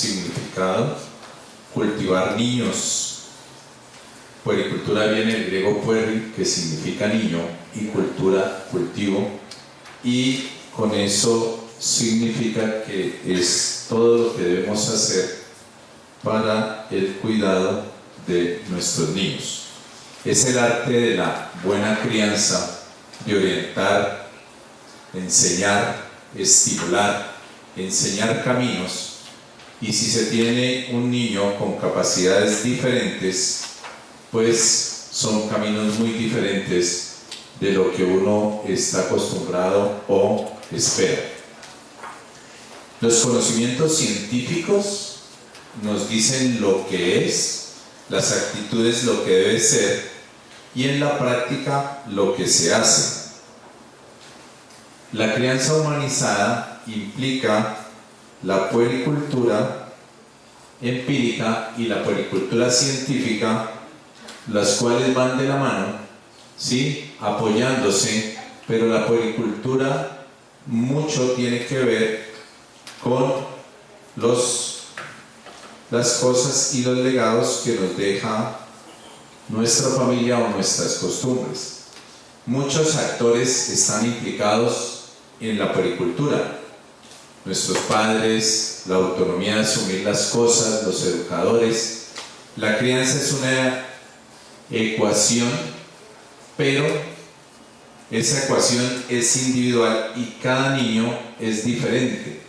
significado, cultivar niños. Puericultura viene del griego pueri, que significa niño, y cultura, cultivo, y con eso significa que es todo lo que debemos hacer para el cuidado de nuestros niños. Es el arte de la buena crianza, de orientar, enseñar, estimular, enseñar caminos, y si se tiene un niño con capacidades diferentes, pues son caminos muy diferentes de lo que uno está acostumbrado o espera. Los conocimientos científicos nos dicen lo que es, las actitudes lo que debe ser, y en la práctica lo que se hace. La crianza humanizada implica la puericultura empírica y la puericultura científica, las cuales van de la mano, ¿sí?, apoyándose, pero la puericultura mucho tiene que ver con las cosas y los legados que nos deja nuestra familia o nuestras costumbres. Muchos actores están implicados en la puericultura: nuestros padres, la autonomía de asumir las cosas, los educadores. La crianza es una ecuación, pero esa ecuación es individual y cada niño es diferente.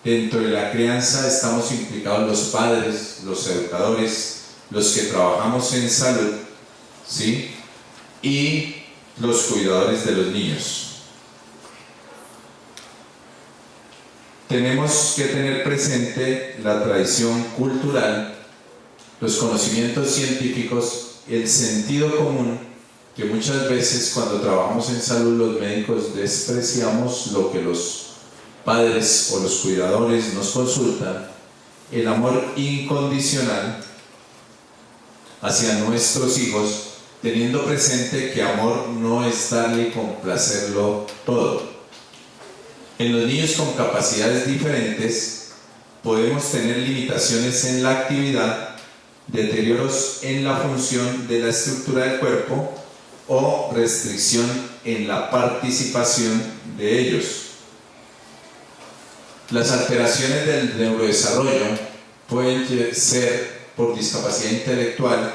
Dentro de la crianza estamos implicados los padres, los educadores, los que trabajamos en salud, ¿sí?, y los cuidadores de los niños. Tenemos que tener presente la tradición cultural, los conocimientos científicos, el sentido común, que muchas veces cuando trabajamos en salud los médicos despreciamos lo que los padres o los cuidadores nos consultan, el amor incondicional hacia nuestros hijos, teniendo presente que amor no es darle y complacerlo todo. En los niños con capacidades diferentes podemos tener limitaciones en la actividad, deterioros en la función de la estructura del cuerpo o restricción en la participación de ellos. Las alteraciones del neurodesarrollo pueden ser por discapacidad intelectual,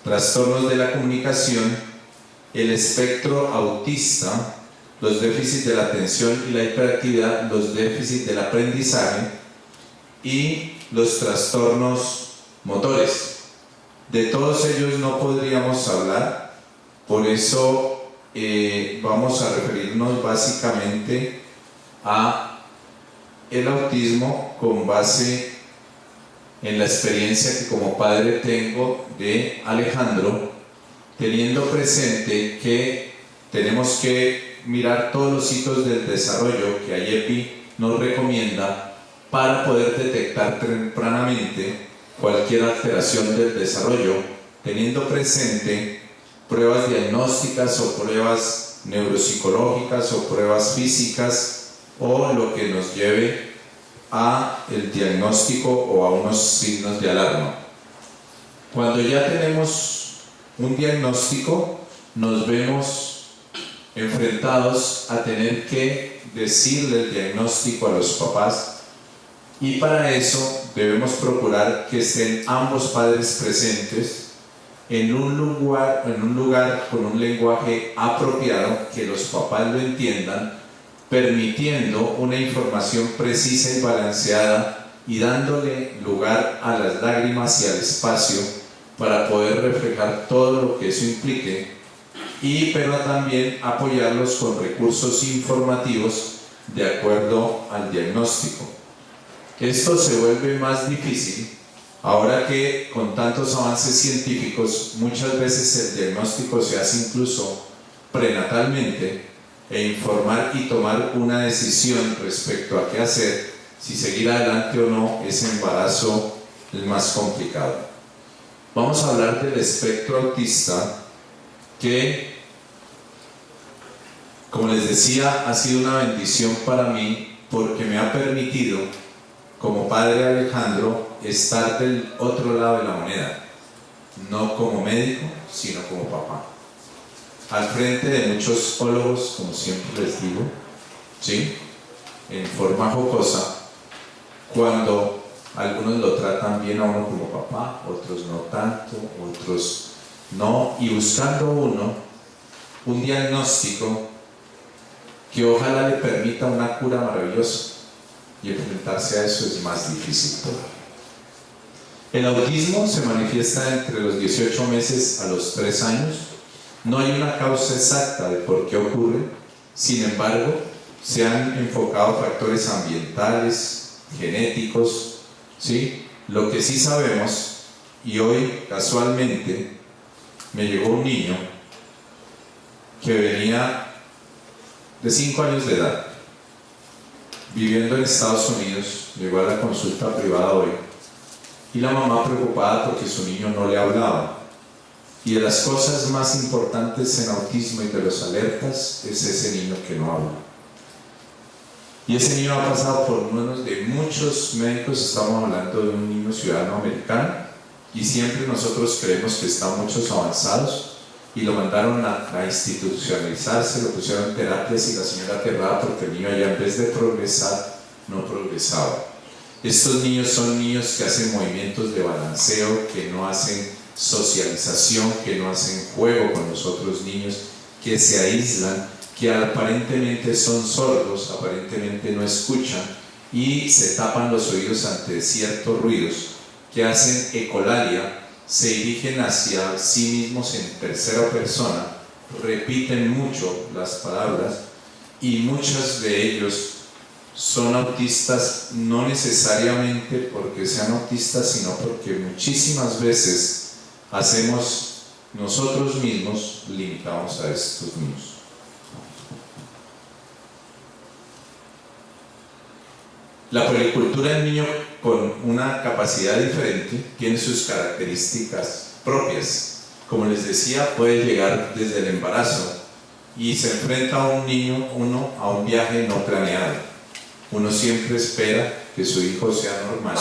trastornos de la comunicación, el espectro autista, los déficits de la atención y la hiperactividad, los déficits del aprendizaje y los trastornos motores. De todos ellos no podríamos hablar, por eso vamos a referirnos básicamente a el autismo con base en la experiencia que como padre tengo de Alejandro, teniendo presente que tenemos que mirar todos los hitos del desarrollo que IEPI nos recomienda para poder detectar tempranamente cualquier alteración del desarrollo, teniendo presente pruebas diagnósticas o pruebas neuropsicológicas o pruebas físicas o lo que nos lleve a el diagnóstico o a unos signos de alarma. Cuando ya tenemos un diagnóstico, nos vemos enfrentados a tener que decirle el diagnóstico a los papás, y para eso debemos procurar que estén ambos padres presentes en un lugar con un lenguaje apropiado, que los papás lo entiendan, permitiendo una información precisa y balanceada y dándole lugar a las lágrimas y al espacio para poder reflejar todo lo que eso implique, pero también apoyarlos con recursos informativos de acuerdo al diagnóstico. Esto se vuelve más difícil ahora que con tantos avances científicos muchas veces el diagnóstico se hace incluso prenatalmente, e informar y tomar una decisión respecto a qué hacer, si seguir adelante o no ese embarazo, es más complicado. Vamos a hablar del espectro autista, que, como les decía, ha sido una bendición para mí porque me ha permitido como padre Alejandro, estar del otro lado de la moneda, no como médico, sino como papá. Al frente de muchos ólogos, como siempre les digo, ¿sí?, en forma jocosa, cuando algunos lo tratan bien a uno como papá, otros no tanto, otros no, y buscando uno un diagnóstico que ojalá le permita una cura maravillosa, y enfrentarse a eso es más difícil todavía. El autismo se manifiesta entre los 18 meses a los 3 años. No hay una causa exacta de por qué ocurre, sin embargo, se han enfocado factores ambientales, genéticos, ¿sí? Lo que sí sabemos, y hoy casualmente me llegó un niño que venía de 5 años de edad, viviendo en Estados Unidos, llegó a la consulta privada hoy, y la mamá preocupada porque su niño no le hablaba. Y de las cosas más importantes en autismo y de los alertas es ese niño que no habla. Y ese niño ha pasado por manos de muchos médicos, estamos hablando de un niño ciudadano americano, y siempre nosotros creemos que están muchos avanzados, y lo mandaron a institucionalizarse, lo pusieron en terapias y la señora aterrada porque el niño allá en vez de progresar, no progresaba. Estos niños son niños que hacen movimientos de balanceo, que no hacen socialización, que no hacen juego con los otros niños, que se aíslan, que aparentemente son sordos, aparentemente no escuchan y se tapan los oídos ante ciertos ruidos, que hacen ecolalia, se dirigen hacia sí mismos en tercera persona, repiten mucho las palabras y muchos de ellos son autistas no necesariamente porque sean autistas, sino porque muchísimas veces hacemos nosotros mismos, limitamos a estos niños. La policultura del niño con una capacidad diferente tiene sus características propias. Como les decía, puede llegar desde el embarazo y se enfrenta a un niño, a un viaje no planeado. Uno siempre espera que su hijo sea normal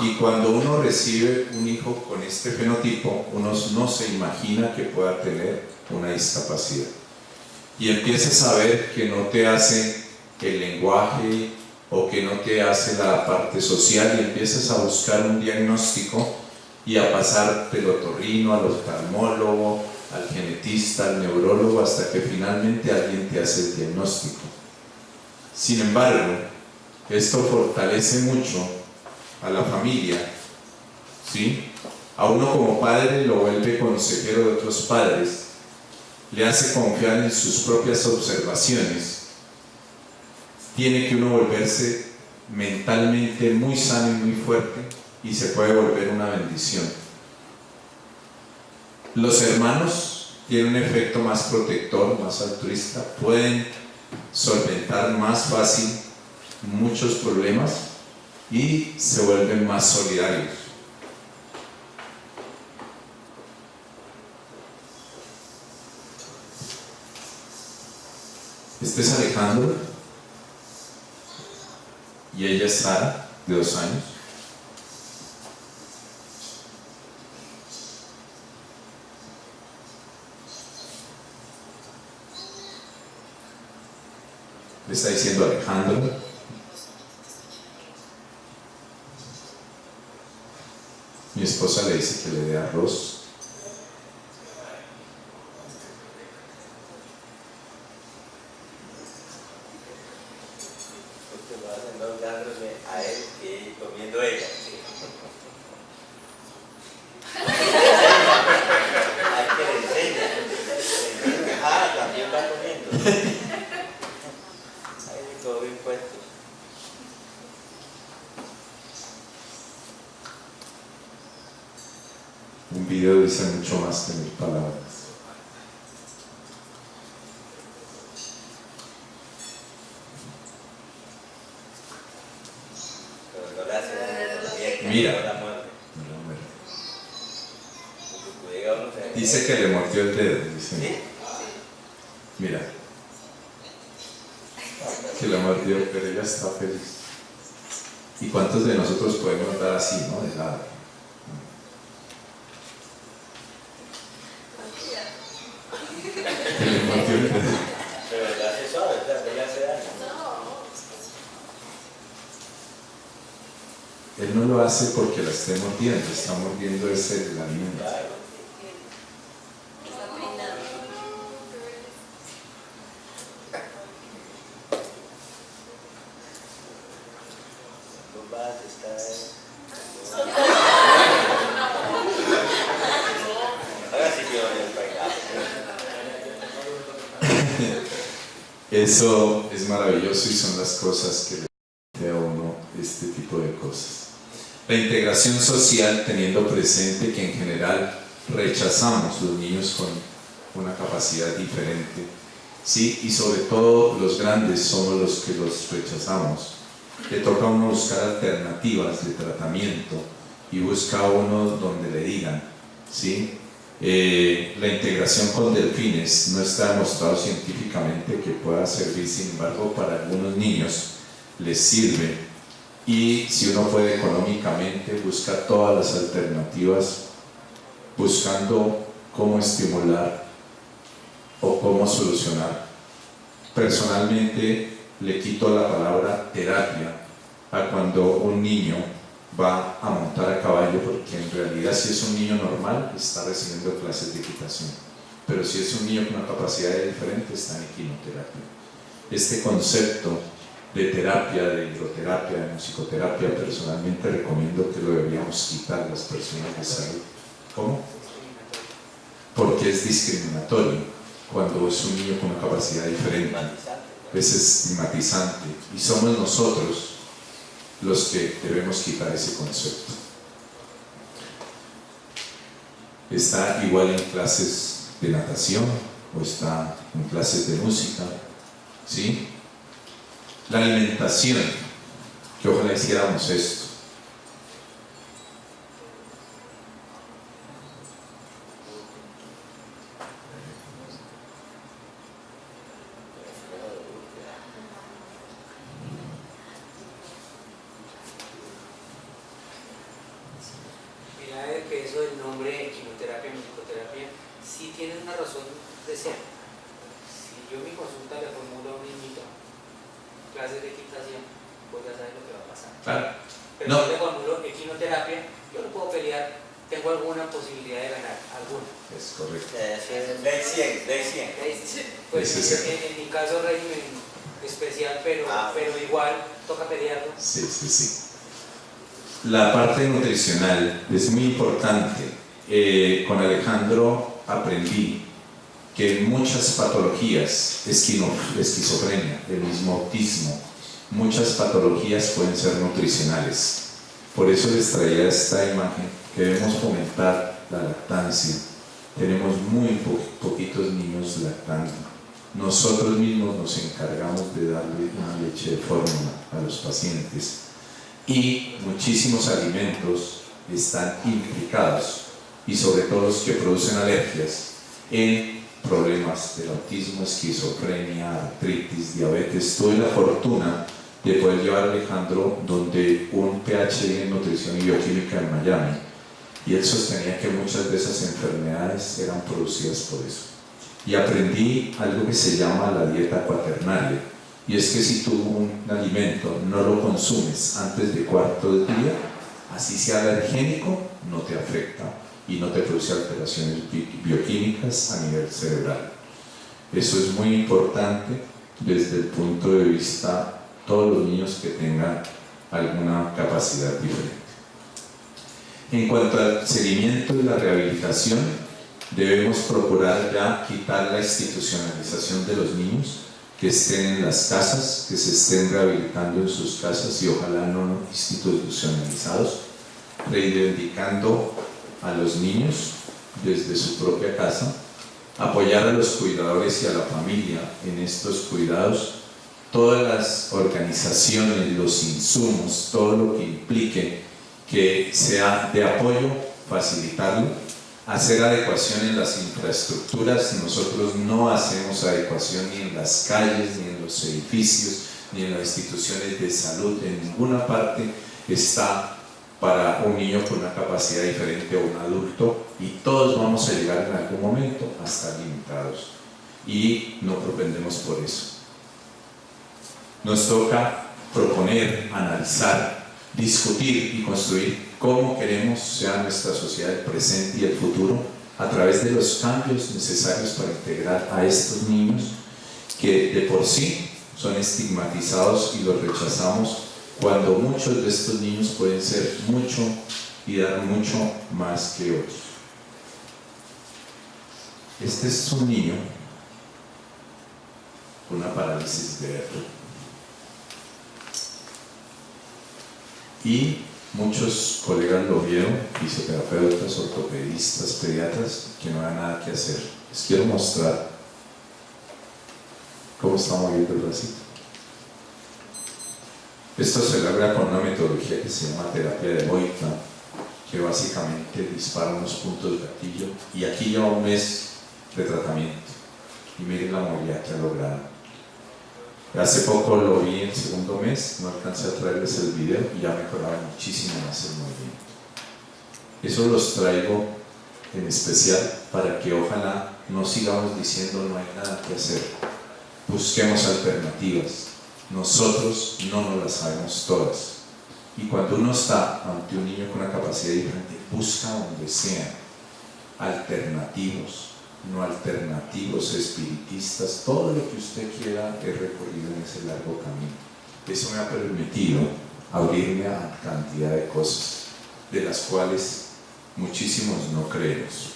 y cuando uno recibe un hijo con este fenotipo, uno no se imagina que pueda tener una discapacidad. Y empiezas a ver que no te hace el lenguaje o que no te hace la parte social y empiezas a buscar un diagnóstico y a pasar del otorrino al oftalmólogo, al genetista, al neurólogo, hasta que finalmente alguien te hace el diagnóstico. Sin embargo, esto fortalece mucho a la familia, ¿sí? A uno como padre lo vuelve consejero de otros padres, le hace confiar en sus propias observaciones. Tiene que uno volverse mentalmente muy sano y muy fuerte y se puede volver una bendición. Los hermanos tienen un efecto más protector, más altruista, pueden solventar más fácil muchos problemas y se vuelven más solidarios. Este es Alejandro y ella es Sara, de 2 años. Le está diciendo Alejandro. Mi esposa le dice que le dé arroz. A él y comiendo ella. Hay que le enseña. Ah, también va comiendo. Ahí le cobró impuestos. Un video dice mucho más que 1000 palabras. Mira, dice que le mordió el dedo, dice. Mira, que le mordió, pero ella está feliz. ¿Y cuántos de nosotros podemos dar así, no? De lado. Pero la hace suave, ¿verdad? No le hace daño. Él no lo hace porque la esté mordiendo, está mordiendo ese el alimento. Claro. Los vas está ahora sí que voy a bailar. Eso es maravilloso y son las cosas que le da a uno este tipo de cosas. La integración social, teniendo presente que en general rechazamos los niños con una capacidad diferente, ¿sí? Y sobre todo los grandes somos los que los rechazamos. Le toca a uno buscar alternativas de tratamiento y busca a uno donde le digan, ¿sí? La integración con delfines no está demostrado científicamente que pueda servir, sin embargo, para algunos niños les sirve. Y si uno puede económicamente, buscar todas las alternativas, buscando cómo estimular o cómo solucionar. Personalmente le quito la palabra terapia a cuando un niño va a montar a caballo, porque en realidad si es un niño normal está recibiendo clases de equitación, pero si es un niño con una capacidad diferente está en equinoterapia. Este concepto de terapia, de hidroterapia, de musicoterapia, personalmente recomiendo que lo deberíamos quitar las personas de salud. ¿Cómo? Porque es discriminatorio cuando es un niño con una capacidad diferente, es estigmatizante, y somos nosotros los que debemos quitar ese concepto. Está igual en clases de natación o está en clases de música, ¿sí? La alimentación, que ojalá hiciéramos esto. Mira que eso del nombre quimioterapia, musicoterapia, sí tiene una razón de ser. Si yo mi consulta le formulo a un niñito clases de equitación, pues ya sabes lo que va a pasar. Claro. Pero No. si le formulo equinoterapia, yo no puedo pelear, tengo alguna posibilidad de ganar, alguna. Es correcto. Ley 100, ley 100. Pues Ese es en mi caso régimen especial, pero igual toca pelearlo. Sí, sí, sí. La parte nutricional es muy importante. Con Alejandro aprendí que muchas patologías, esquizofrenia, el mismo autismo, muchas patologías pueden ser nutricionales. Por eso les traía esta imagen, que debemos fomentar la lactancia. Tenemos muy poquitos niños lactando. Nosotros mismos nos encargamos de darle una leche de fórmula a los pacientes. Y muchísimos alimentos están implicados, y sobre todo los que producen alergias, en problemas del autismo, esquizofrenia, artritis, diabetes. Tuve la fortuna de poder llevar a Alejandro donde un PhD en nutrición y bioquímica en Miami, y él sostenía que muchas de esas enfermedades eran producidas por eso. Y aprendí algo que se llama la dieta cuaternaria, y es que si tú un alimento no lo consumes antes de cuarto de día, así sea alergénico, no te afecta y no te produce alteraciones bioquímicas a nivel cerebral. Eso es muy importante desde el punto de vista de todos los niños que tengan alguna capacidad diferente. En cuanto al seguimiento y la rehabilitación, debemos procurar ya quitar la institucionalización de los niños, que estén en las casas, que se estén rehabilitando en sus casas y ojalá no institucionalizados, reivindicando a los niños desde su propia casa, apoyar a los cuidadores y a la familia en estos cuidados, todas las organizaciones, los insumos, todo lo que implique que sea de apoyo, facilitarlo, hacer adecuación en las infraestructuras. Nosotros no hacemos adecuación ni en las calles, ni en los edificios, ni en las instituciones de salud, en ninguna parte está para un niño con una capacidad diferente a un adulto, y todos vamos a llegar en algún momento a estar limitados y no propendemos por eso. Nos toca proponer, analizar, discutir y construir cómo queremos sea nuestra sociedad del presente y el futuro a través de los cambios necesarios para integrar a estos niños que de por sí son estigmatizados y los rechazamos, cuando muchos de estos niños pueden ser mucho y dar mucho más que otros. Este es un niño con una parálisis de ver. Y muchos colegas lo vieron, fisioterapeutas, ortopedistas, pediatras, que no hay nada que hacer. Les quiero mostrar cómo está moviendo el bracito. Esto se logra con una metodología que se llama terapia de Boyka, que básicamente dispara unos puntos gatillo, y aquí lleva un mes de tratamiento. Y miren la movilidad que ha logrado. Hace poco lo vi en el segundo mes, no alcancé a traerles el video y ya mejoraba muchísimo más el movimiento. Eso los traigo en especial para que ojalá no sigamos diciendo no hay nada que hacer. Busquemos alternativas. Nosotros no nos las sabemos todas. Y cuando uno está ante un niño con una capacidad diferente, busca donde sean alternativos, no alternativos, espiritistas, todo lo que usted quiera he recorrido en ese largo camino. Eso me ha permitido abrirme a cantidad de cosas, de las cuales muchísimos no creemos.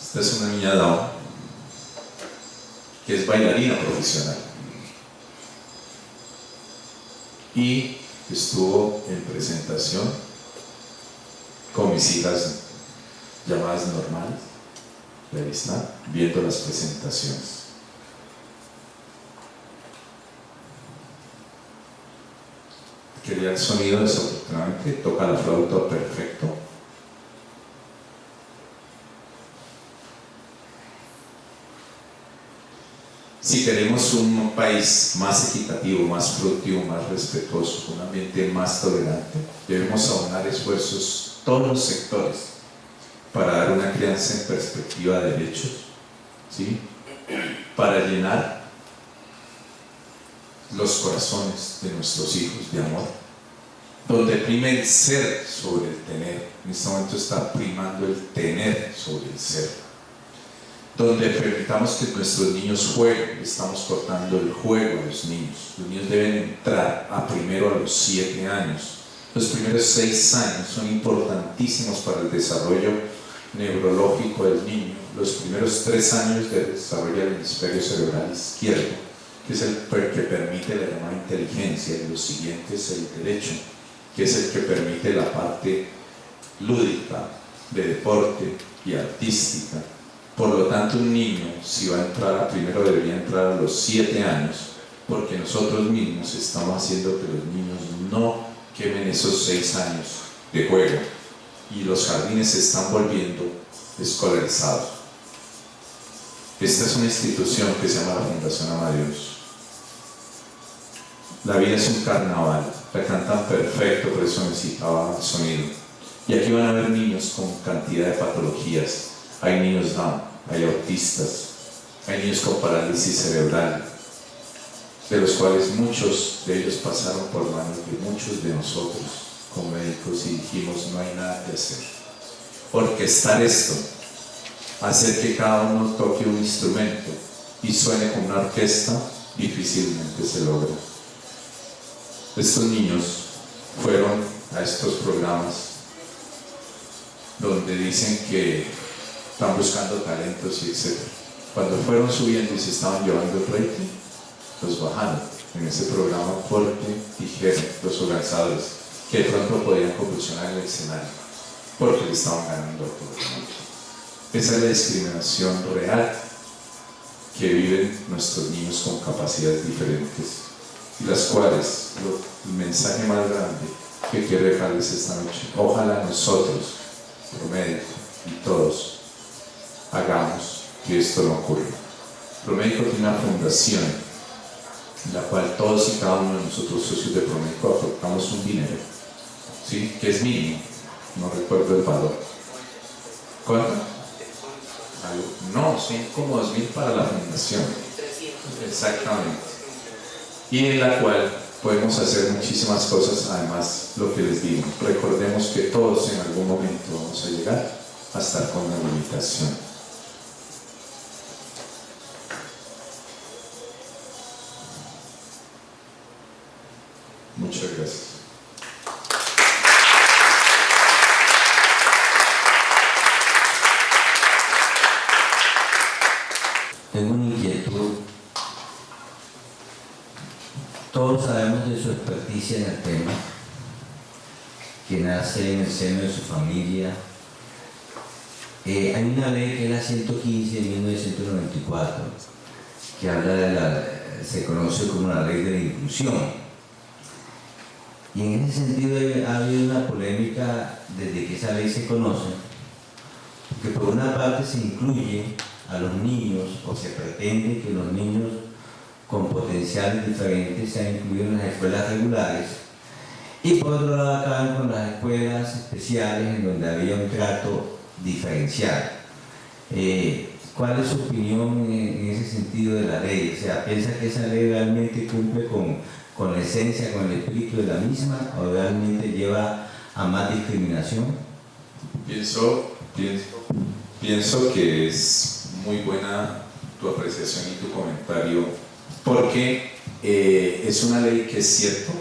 Esta es una niña Down, que es bailarina profesional. Y estuvo en presentación con mis hijas llamadas normales, y ahí están, viendo las presentaciones. Quería el sonido, desafortunadamente, toca la flauta perfecto. Si queremos un país más equitativo, más productivo, más respetuoso, un ambiente más tolerante, debemos aunar esfuerzos todos los sectores para dar una crianza en perspectiva de derechos, ¿sí? Para llenar los corazones de nuestros hijos de amor, donde prima el ser sobre el tener. En este momento está primando el tener sobre el ser. Donde permitamos que nuestros niños jueguen, estamos cortando el juego a los niños. Los niños deben entrar primero a los 7 años. Los primeros 6 años son importantísimos para el desarrollo neurológico del niño. Los primeros 3 años de desarrollo del hemisferio cerebral izquierdo, que es el que permite la llamada inteligencia, y los siguientes el derecho, que es el que permite la parte lúdica, de deporte y artística. Por lo tanto, un niño, si va a entrar primero, debería entrar a los 7 años, porque nosotros mismos estamos haciendo que los niños no quemen esos 6 años de juego, y los jardines se están volviendo escolarizados. Esta es una institución que se llama la Fundación Amadeus. La vida es un carnaval, la cantan perfecto, por eso necesitaba el sonido. Y aquí van a ver niños con cantidad de patologías. Hay niños Down, hay autistas, hay niños con parálisis cerebral, de los cuales muchos de ellos pasaron por manos de muchos de nosotros como médicos y dijimos no hay nada que hacer. Orquestar esto, hacer que cada uno toque un instrumento y suene como una orquesta, difícilmente se logra. Estos niños fueron a estos programas donde dicen que están buscando talentos y etc. Cuando fueron subiendo y se estaban llevando el rating, los bajaron en ese programa porque dijeron los organizadores que de pronto podían convulsionar el escenario porque le estaban ganando a todo el mundo. Esa es la discriminación real que viven nuestros niños con capacidades diferentes, y las cuales, el mensaje más grande que quiero dejarles esta noche, ojalá nosotros, promedio y todos, hagamos que esto no ocurra. Promédico tiene una fundación en la cual todos y cada uno de nosotros socios de Promédico aportamos un dinero, ¿sí? Que es mínimo, no recuerdo el valor. ¿Cuánto? No, son como 2.000 para la fundación. Exactamente. Y en la cual podemos hacer muchísimas cosas, además lo que les digo, recordemos que todos en algún momento vamos a llegar a estar con una limitación. Muchas gracias. Tengo una inquietud. Todos sabemos de su experticia en el tema, que nace en el seno de su familia. Hay una ley que es la 115 de 1994, que habla de se conoce como la ley de la inclusión. Y en ese sentido ha habido una polémica desde que esa ley se conoce, porque por una parte se incluye a los niños, o se pretende que los niños con potenciales diferentes sean incluidos en las escuelas regulares, y por otro lado acaban con las escuelas especiales en donde había un trato diferencial. ¿Cuál es su opinión en ese sentido de la ley? O sea, ¿piensa que esa ley realmente cumple con la esencia, con el espíritu de la misma, o realmente lleva a más discriminación? Pienso que es muy buena tu apreciación y tu comentario, porque es una ley que es cierto,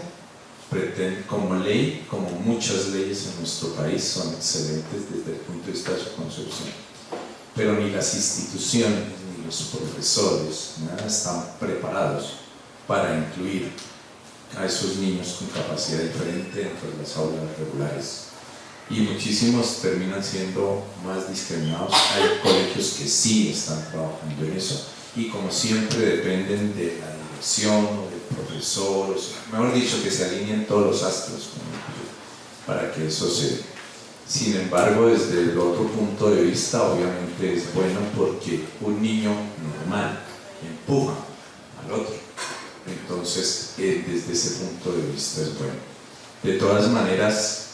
como ley, como muchas leyes en nuestro país, son excelentes desde el punto de vista de su concepción, pero ni las instituciones ni los profesores nada están preparados para incluir a esos niños con capacidad diferente dentro de las aulas regulares, y muchísimos terminan siendo más discriminados. Hay colegios que sí están trabajando en eso, y como siempre dependen de la dirección o del profesor, mejor dicho, que se alineen todos los astros para que eso se dé. Sin embargo, desde el otro punto de vista, obviamente es bueno, porque un niño normal empuja al otro. Entonces, desde ese punto de vista es bueno. De todas maneras,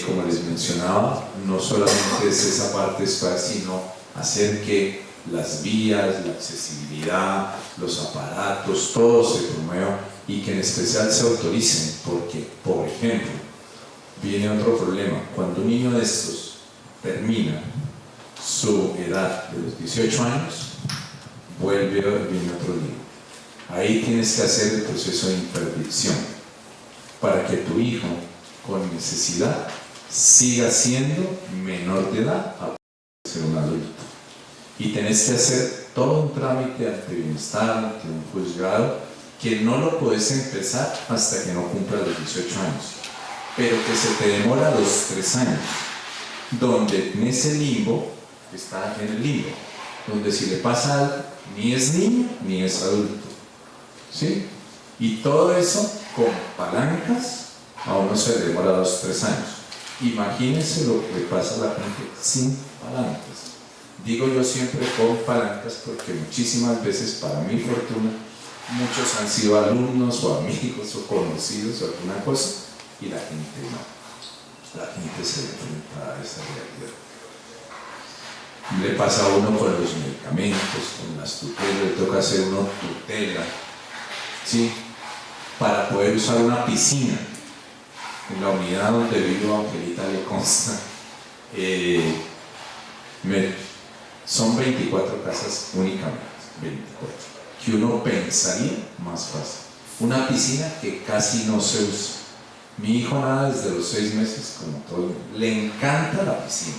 como les mencionaba, no solamente es esa parte escolar, sino hacer que las vías, la accesibilidad, los aparatos, todo se promueva, y que en especial se autoricen, porque, por ejemplo, viene otro problema. Cuando un niño de estos termina su edad de los 18 años, viene otro niño. Ahí tienes que hacer el proceso de interdicción para que tu hijo con necesidad siga siendo menor de edad a ser un adulto. Y tenés que hacer todo un trámite ante bienestar, ante un juzgado, que no lo puedes empezar hasta que no cumpla los 18 años, pero que se te demora los 3 años, donde en ese limbo, está en el limbo, donde si le pasa algo, ni es niño ni es adulto, ¿sí? Y todo eso con palancas a uno se le demora 2-3 años. Imagínense lo que le pasa a la gente sin palancas. Digo yo siempre con palancas, porque muchísimas veces, para mi fortuna, muchos han sido alumnos o amigos o conocidos o alguna cosa, y la gente no. La gente se enfrenta a esa realidad. Le pasa a uno con los medicamentos, con las tutelas, le toca hacer uno tutela, ¿sí? Para poder usar una piscina. En la unidad donde vivo, Angelita le consta, son 24 casas únicamente, 24, que uno pensaría más fácil. Una piscina que casi no se usa. Mi hijo nada desde los 6 meses, como todo, le encanta la piscina.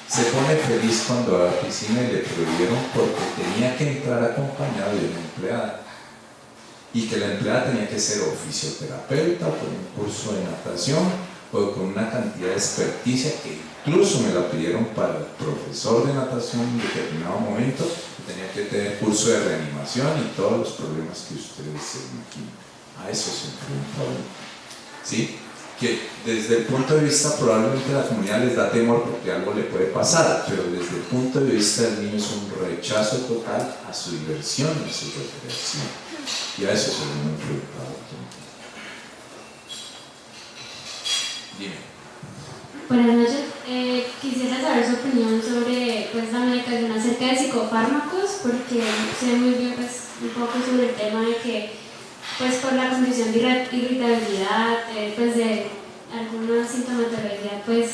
Se pone feliz cuando va a la piscina, y le prohibieron porque tenía que entrar acompañado de una empleada, y que la empleada tenía que ser o fisioterapeuta, con un curso de natación, o con una cantidad de experticia que incluso me la pidieron para el profesor de natación en determinado momento, que tenía que tener curso de reanimación y todos los problemas que ustedes se imaginan. A eso se enfrenta uno, ¿sí? que desde el punto de vista probablemente la comunidad les da temor porque algo le puede pasar, pero desde el punto de vista del niño es un rechazo total a su diversión, a su recreación, y a eso se le ha enfrentado. Dime. Buenas noches. Quisiera saber su opinión sobre pues, la medicación acerca de psicofármacos, porque sé muy bien pues, un poco sobre el tema de que pues, por la condición de irritabilidad, pues, de alguna sintomatología, pues,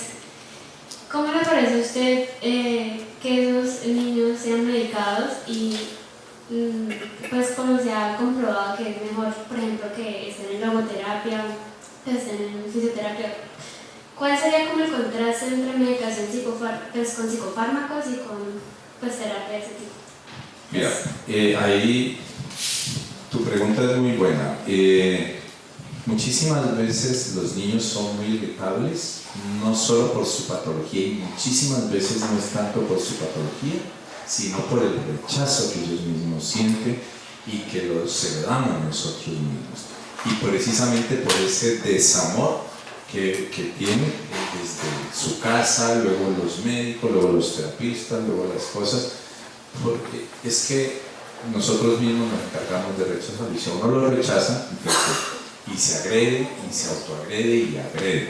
¿cómo le parece a usted que esos niños sean medicados y pues como se ha comprobado que es mejor, por ejemplo, que estén en logoterapia, que estén en fisioterapia? ¿Cuál sería como el contraste entre medicación pues, con psicofármacos y con pues, terapia de ese tipo? Mira, ahí tu pregunta es muy buena. Muchísimas veces los niños son muy irritables, no solo por su patología, y muchísimas veces no es tanto por su patología, sino por el rechazo que ellos mismos sienten y que se le dan a nosotros mismos. Y precisamente por ese desamor que tiene desde su casa, luego los médicos, luego los terapistas, luego las cosas, porque es que nosotros mismos nos encargamos de rechazar, y si uno lo rechaza, entonces, y se agrede, y se autoagrede, y agrede.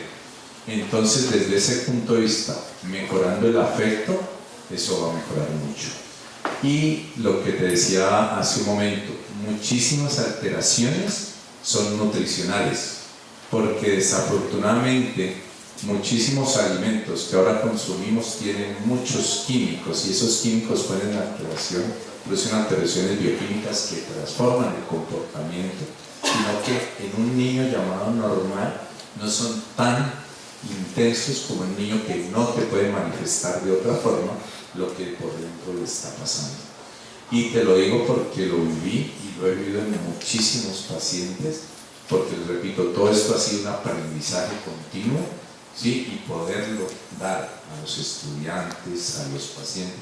Entonces, desde ese punto de vista, mejorando el afecto, eso va a mejorar mucho. Y lo que te decía hace un momento, muchísimas alteraciones son nutricionales, porque desafortunadamente muchísimos alimentos que ahora consumimos tienen muchos químicos, y esos químicos producen alteraciones bioquímicas que transforman el comportamiento, sino que en un niño llamado normal no son tan intensos como un niño que no te puede manifestar de otra forma lo que por dentro le está pasando. Y te lo digo porque lo viví y lo he vivido en muchísimos pacientes, porque les repito, todo esto ha sido un aprendizaje continuo, ¿sí? Y poderlo dar a los estudiantes, a los pacientes,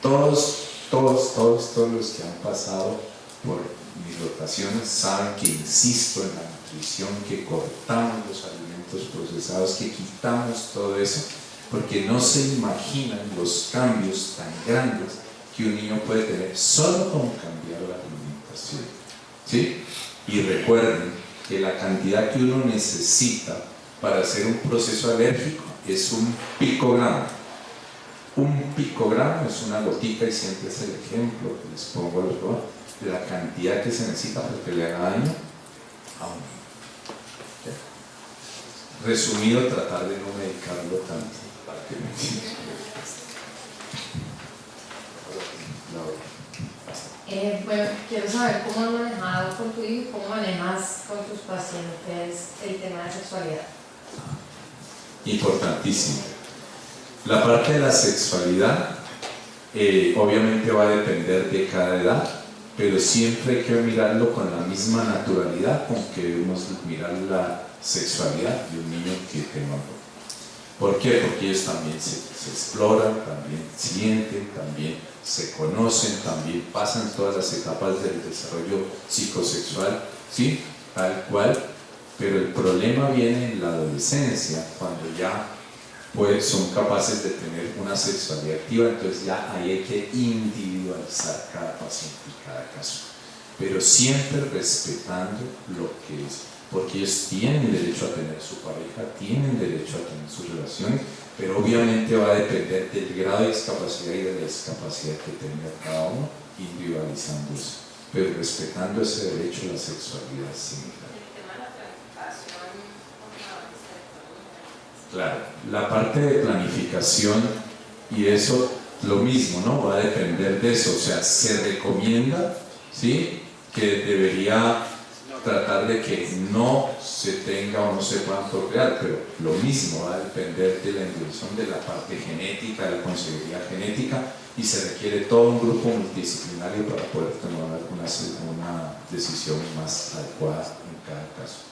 todos los que han pasado por mis rotaciones saben que insisto en la nutrición, que cortamos los alimentos procesados, que quitamos todo eso, porque no se imaginan los cambios tan grandes que un niño puede tener solo con cambiar la alimentación, ¿sí? Y recuerden que la cantidad que uno necesita para hacer un proceso alérgico es un picogramo. Un picogramo es una gotica, y siempre es el ejemplo que les pongo a los demás, de la cantidad que se necesita para que le haga daño a un niño. Resumido, tratar de no medicarlo tanto para que me entiendan. Bueno, quiero saber cómo has manejado con tu hijo, cómo manejas con tus pacientes el tema de sexualidad. Importantísimo. La parte de la sexualidad obviamente va a depender de cada edad, pero siempre hay que mirarlo con la misma naturalidad con que debemos mirar la sexualidad de un niño que tenga amor. ¿Por qué? Porque ellos también se exploran, también sienten, también se conocen, también pasan todas las etapas del desarrollo psicosexual, ¿sí? Tal cual, pero el problema viene en la adolescencia, cuando ya pues, son capaces de tener una sexualidad activa, entonces ya ahí hay que individualizar cada paciente y cada caso, pero siempre respetando lo que es, porque ellos tienen derecho a tener su pareja, tienen derecho a tener sus relaciones, pero obviamente va a depender del grado de discapacidad y de la discapacidad que tenga cada uno, individualizando eso, pero respetando ese derecho a la sexualidad similar. Claro, la parte de planificación y eso, lo mismo, ¿no? Va a depender de eso, o sea, se recomienda, ¿sí? Que debería tratar de que no se tenga o no se puedan procrear, pero lo mismo va a depender de la individuación de la parte genética, de la consejería genética, y se requiere todo un grupo multidisciplinario para poder tomar una decisión más adecuada en cada caso.